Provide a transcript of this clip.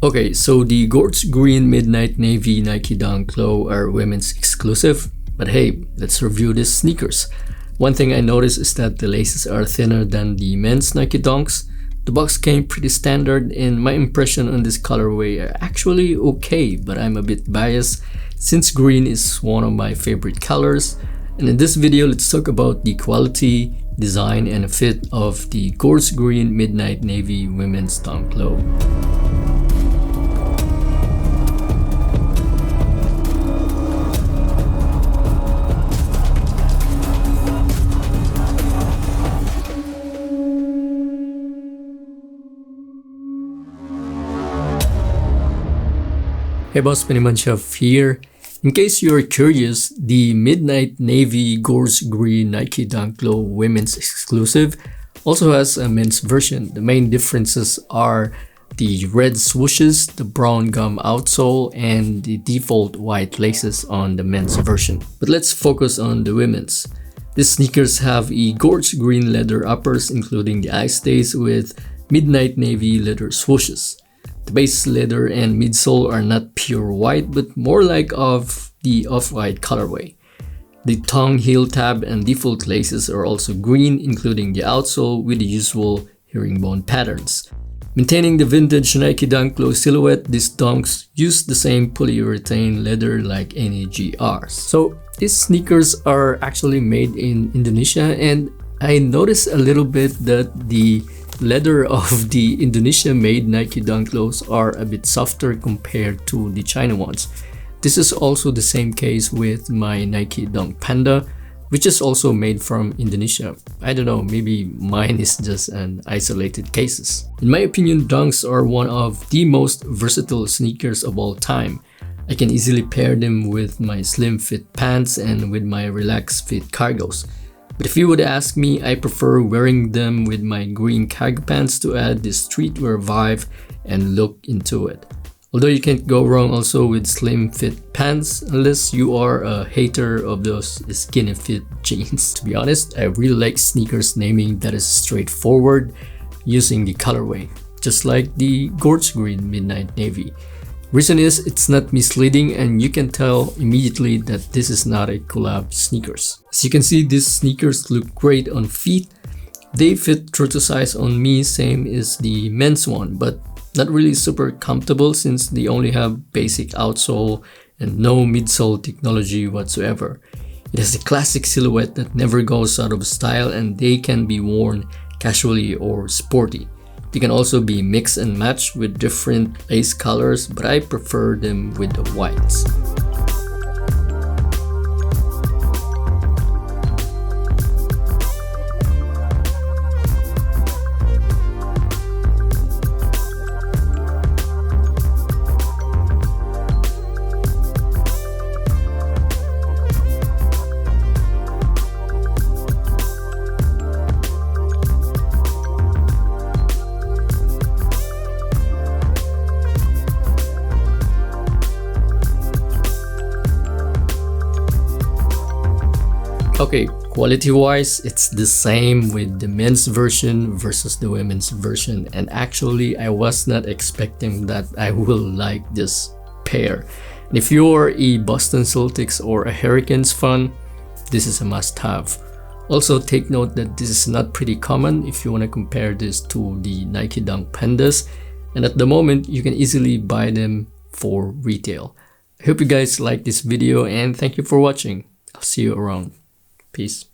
Okay, so the Gorge Green Midnight Navy Nike Dunk Low are women's exclusive, but hey, let's review these sneakers. One thing I noticed is that the laces are thinner than the men's Nike Dunks. The box came pretty standard and my impression on this colorway are actually okay, but I'm a bit biased since green is one of my favorite colors. And in this video, let's talk about the quality, design, and fit of the Gorge Green Midnight Navy Women's Dunk Low. Hey boss, Piniman Chef here. In case you're curious, the Midnight Navy Gorge Green Nike Dunk Low women's exclusive also has a men's version. The main differences are the red swooshes, the brown gum outsole, and the default white laces on the men's version. But let's focus on the women's. These sneakers have a Gorge Green leather uppers including the eye stays with Midnight Navy leather swooshes. The base leather and midsole are not pure white but more like of the off-white colorway. The tongue, heel tab, and default laces are also green, including the outsole with the usual herringbone patterns. Maintaining the vintage Nike Dunk Low silhouette, these dunks use the same polyurethane leather like any GRs. So these sneakers are actually made in Indonesia, and I noticed a little bit that the leather of the Indonesia-made Nike Dunk Lows are a bit softer compared to the China ones. This is also the same case with my Nike Dunk Panda, which is also made from Indonesia. I don't know, maybe mine is just an isolated cases. In my opinion, Dunks are one of the most versatile sneakers of all time. I can easily pair them with my slim fit pants and with my relaxed fit cargos. But if you would ask me, I prefer wearing them with my green cargo pants to add this streetwear vibe and look into it. Although you can't go wrong also with slim fit pants unless you are a hater of those skinny fit jeans. To be honest, I really like sneakers naming that is straightforward using the colorway, just like the Gorge Green Midnight Navy. Reason is it's not misleading and you can tell immediately that this is not a collab sneakers. As you can see, these sneakers look great on feet. They fit true to size on me, same as the men's one, but not really super comfortable since they only have basic outsole and no midsole technology whatsoever. It has a classic silhouette that never goes out of style and they can be worn casually or sporty. They can also be mix and match with different lace colors, but I prefer them with the whites. Okay, quality-wise, it's the same with the men's version versus the women's version, and actually I was not expecting that I will like this pair. And if you're a Boston Celtics or a Hurricanes fan, this is a must-have. Also take note that this is not pretty common if you want to compare this to the Nike Dunk Pandas, and at the moment you can easily buy them for retail. I hope you guys like this video and thank you for watching. I'll see you around. Peace.